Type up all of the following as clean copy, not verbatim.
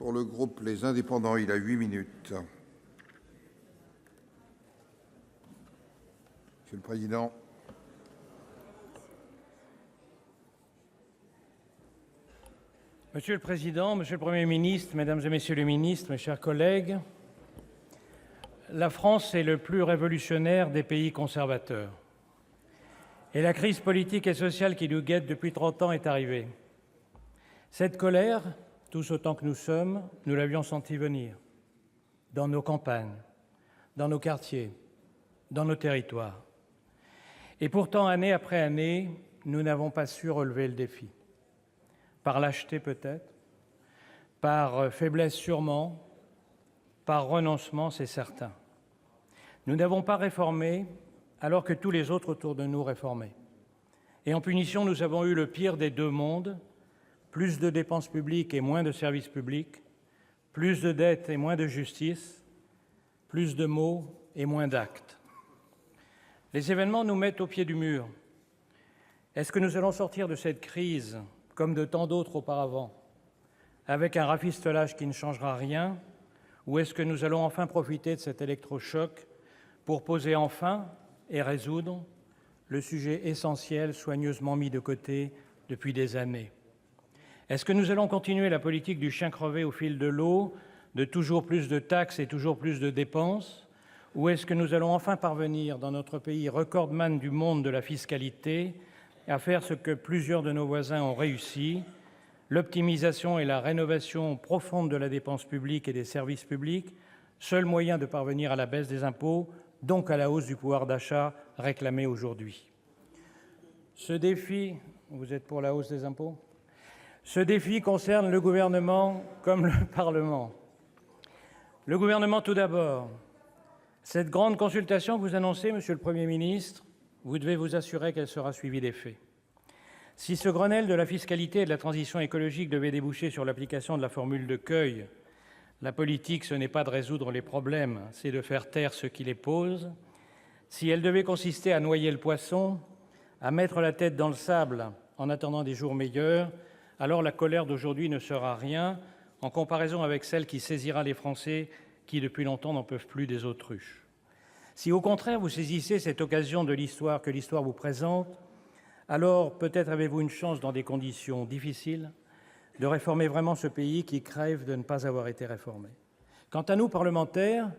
Pour le groupe Les Indépendants, il a 8 minutes. Monsieur le Président. Monsieur le Président, Monsieur le Premier ministre, Mesdames et Messieurs les ministres, mes chers collègues, la France est le plus révolutionnaire des pays conservateurs. Et la crise politique et sociale qui nous guette depuis 30 ans est arrivée. Cette colère, tous autant que nous sommes, nous l'avions senti venir, dans nos campagnes, dans nos quartiers, dans nos territoires. Et pourtant, année après année, nous n'avons pas su relever le défi. Par lâcheté peut-être, par faiblesse sûrement, par renoncement, c'est certain. Nous n'avons pas réformé alors que tous les autres autour de nous réformaient. Et en punition, nous avons eu le pire des deux mondes, plus de dépenses publiques et moins de services publics, plus de dettes et moins de justice, plus de mots et moins d'actes. Les événements nous mettent au pied du mur. Est-ce que nous allons sortir de cette crise, comme de tant d'autres auparavant, avec un rafistolage qui ne changera rien, ou est-ce que nous allons enfin profiter de cet électrochoc pour poser enfin et résoudre le sujet essentiel soigneusement mis de côté depuis des années ? Est-ce que nous allons continuer la politique du chien crevé au fil de l'eau, de toujours plus de taxes et toujours plus de dépenses ? Ou est-ce que nous allons enfin parvenir, dans notre pays recordman du monde de la fiscalité, à faire ce que plusieurs de nos voisins ont réussi, l'optimisation et la rénovation profonde de la dépense publique et des services publics, seul moyen de parvenir à la baisse des impôts, donc à la hausse du pouvoir d'achat réclamée aujourd'hui. Ce défi, vous êtes pour la hausse des impôts ? Ce défi concerne le gouvernement comme le Parlement. Le gouvernement tout d'abord. Cette grande consultation que vous annoncez, Monsieur le Premier ministre, vous devez vous assurer qu'elle sera suivie d'effets. Si ce Grenelle de la fiscalité et de la transition écologique devait déboucher sur l'application de la formule de Queuille, la politique, ce n'est pas de résoudre les problèmes, c'est de faire taire ceux qui les posent. Si elle devait consister à noyer le poisson, à mettre la tête dans le sable en attendant des jours meilleurs, alors la colère d'aujourd'hui ne sera rien en comparaison avec celle qui saisira les Français qui, depuis longtemps, n'en peuvent plus des autruches. Si, au contraire, vous saisissez cette occasion de l'histoire que l'histoire vous présente, alors peut-être avez-vous une chance, dans des conditions difficiles, de réformer vraiment ce pays qui crève de ne pas avoir été réformé. Quant à nous, parlementaires,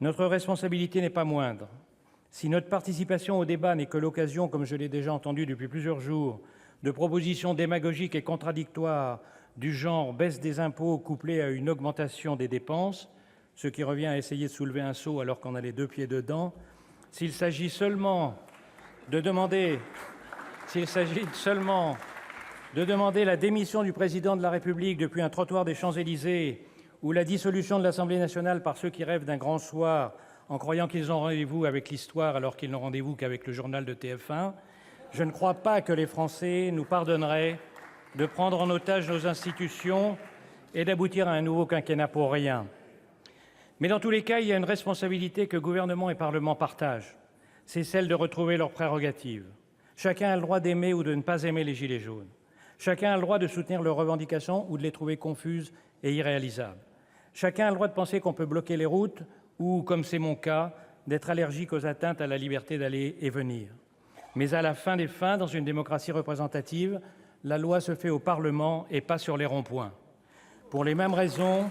notre responsabilité n'est pas moindre. Si notre participation au débat n'est que l'occasion, comme je l'ai déjà entendu depuis plusieurs jours, de propositions démagogiques et contradictoires du genre baisse des impôts couplée à une augmentation des dépenses, ce qui revient à essayer de soulever un seau alors qu'on a les deux pieds dedans, s'il s'agit seulement de demander la démission du président de la République depuis un trottoir des Champs-Élysées ou la dissolution de l'Assemblée nationale par ceux qui rêvent d'un grand soir en croyant qu'ils ont rendez-vous avec l'histoire alors qu'ils n'ont rendez-vous qu'avec le journal de TF1, je ne crois pas que les Français nous pardonneraient de prendre en otage nos institutions et d'aboutir à un nouveau quinquennat pour rien. Mais dans tous les cas, il y a une responsabilité que gouvernement et Parlement partagent. C'est celle de retrouver leurs prérogatives. Chacun a le droit d'aimer ou de ne pas aimer les gilets jaunes. Chacun a le droit de soutenir leurs revendications ou de les trouver confuses et irréalisables. Chacun a le droit de penser qu'on peut bloquer les routes ou, comme c'est mon cas, d'être allergique aux atteintes à la liberté d'aller et venir. Mais à la fin des fins, dans une démocratie représentative, la loi se fait au Parlement et pas sur les ronds-points. Pour les mêmes raisons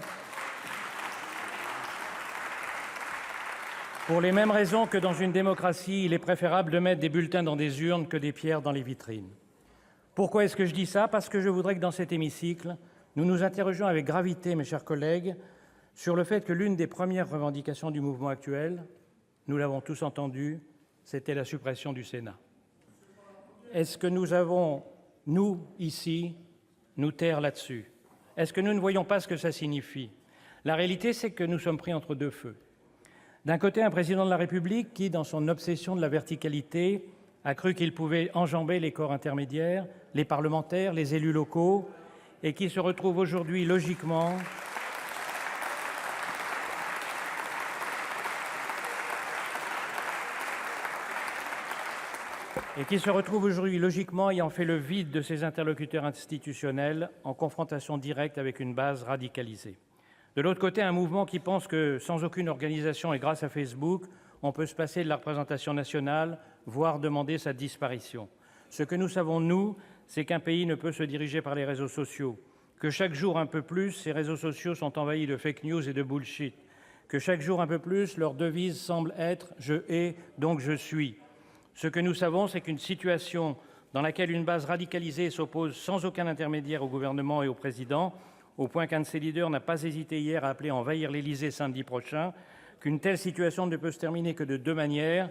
que dans une démocratie, il est préférable de mettre des bulletins dans des urnes que des pierres dans les vitrines. Pourquoi est-ce que je dis ça ? Parce que je voudrais que dans cet hémicycle, nous nous interrogions avec gravité, mes chers collègues, sur le fait que l'une des premières revendications du mouvement actuel, nous l'avons tous entendu, c'était la suppression du Sénat. Est-ce que nous avons, nous, ici, nous taire là-dessus ? Est-ce que nous ne voyons pas ce que ça signifie ? La réalité, c'est que nous sommes pris entre deux feux. D'un côté, un président de la République qui, dans son obsession de la verticalité, a cru qu'il pouvait enjamber les corps intermédiaires, les parlementaires, les élus locaux, et qui se retrouve aujourd'hui logiquement et qui se retrouve aujourd'hui logiquement ayant fait le vide de ses interlocuteurs institutionnels en confrontation directe avec une base radicalisée. De l'autre côté, un mouvement qui pense que, sans aucune organisation et grâce à Facebook, on peut se passer de la représentation nationale, voire demander sa disparition. Ce que nous savons, nous, c'est qu'un pays ne peut se diriger par les réseaux sociaux, que chaque jour un peu plus, ces réseaux sociaux sont envahis de fake news et de bullshit, que chaque jour un peu plus, leur devise semble être « je hais, donc je suis ». Ce que nous savons, c'est qu'une situation dans laquelle une base radicalisée s'oppose sans aucun intermédiaire au gouvernement et au président, au point qu'un de ses leaders n'a pas hésité hier à appeler à envahir l'Élysée samedi prochain, qu'une telle situation ne peut se terminer que de deux manières,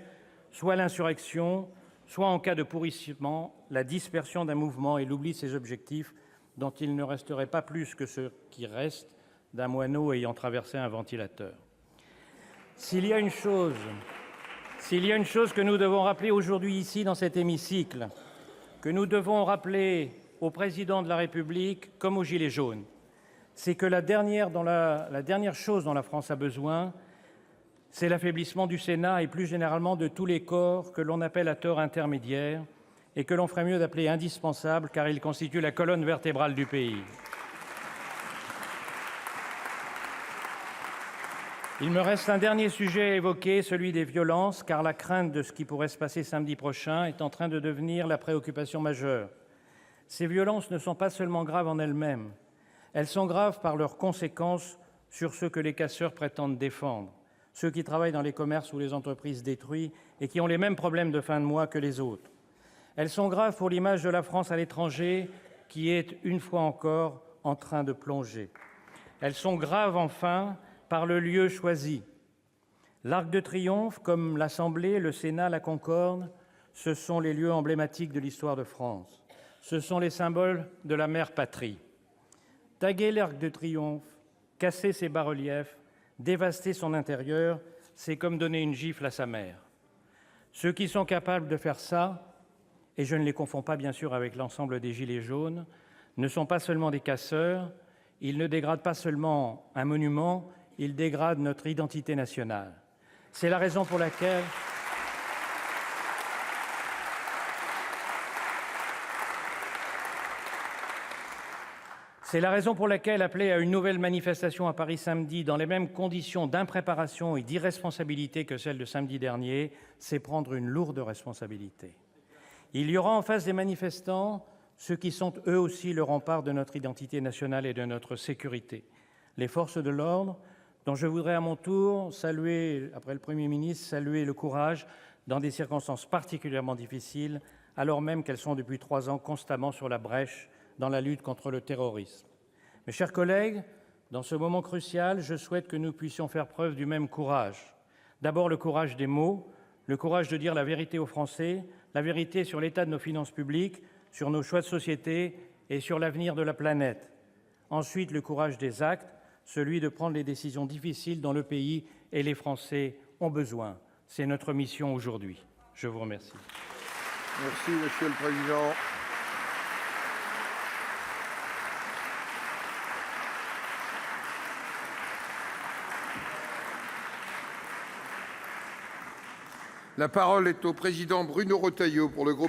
soit l'insurrection, soit en cas de pourrissement, la dispersion d'un mouvement et l'oubli de ses objectifs, dont il ne resterait pas plus que ce qui reste d'un moineau ayant traversé un ventilateur. S'il y a une chose que nous devons rappeler aujourd'hui ici dans cet hémicycle, que nous devons rappeler au président de la République comme aux Gilets jaunes, c'est que la dernière chose dont la France a besoin, c'est l'affaiblissement du Sénat et plus généralement de tous les corps que l'on appelle à tort intermédiaires et que l'on ferait mieux d'appeler indispensables, car ils constituent la colonne vertébrale du pays. Il me reste un dernier sujet à évoquer, celui des violences, car la crainte de ce qui pourrait se passer samedi prochain est en train de devenir la préoccupation majeure. Ces violences ne sont pas seulement graves en elles-mêmes, elles sont graves par leurs conséquences sur ceux que les casseurs prétendent défendre, ceux qui travaillent dans les commerces ou les entreprises détruites et qui ont les mêmes problèmes de fin de mois que les autres. Elles sont graves pour l'image de la France à l'étranger, qui est, une fois encore, en train de plonger. Elles sont graves, enfin, par le lieu choisi. L'Arc de Triomphe, comme l'Assemblée, le Sénat, la Concorde, ce sont les lieux emblématiques de l'histoire de France. Ce sont les symboles de la mère patrie. Taguer l'Arc de Triomphe, casser ses bas-reliefs, dévaster son intérieur, c'est comme donner une gifle à sa mère. Ceux qui sont capables de faire ça, et je ne les confonds pas bien sûr avec l'ensemble des Gilets jaunes, ne sont pas seulement des casseurs, ils ne dégradent pas seulement un monument, ils dégradent notre identité nationale. C'est la raison pour laquelle appeler à une nouvelle manifestation à Paris samedi dans les mêmes conditions d'impréparation et d'irresponsabilité que celle de samedi dernier, c'est prendre une lourde responsabilité. Il y aura en face des manifestants ceux qui sont eux aussi le rempart de notre identité nationale et de notre sécurité. Les forces de l'ordre, dont je voudrais à mon tour saluer, après le Premier ministre, saluer le courage dans des circonstances particulièrement difficiles, alors même qu'elles sont depuis 3 ans constamment sur la brèche dans la lutte contre le terrorisme. Mes chers collègues, dans ce moment crucial, je souhaite que nous puissions faire preuve du même courage. D'abord, le courage des mots, le courage de dire la vérité aux Français, la vérité sur l'état de nos finances publiques, sur nos choix de société et sur l'avenir de la planète. Ensuite, le courage des actes, celui de prendre les décisions difficiles dont le pays et les Français ont besoin. C'est notre mission aujourd'hui. Je vous remercie. Merci, Monsieur le Président. La parole est au président Bruno Retailleau pour le groupe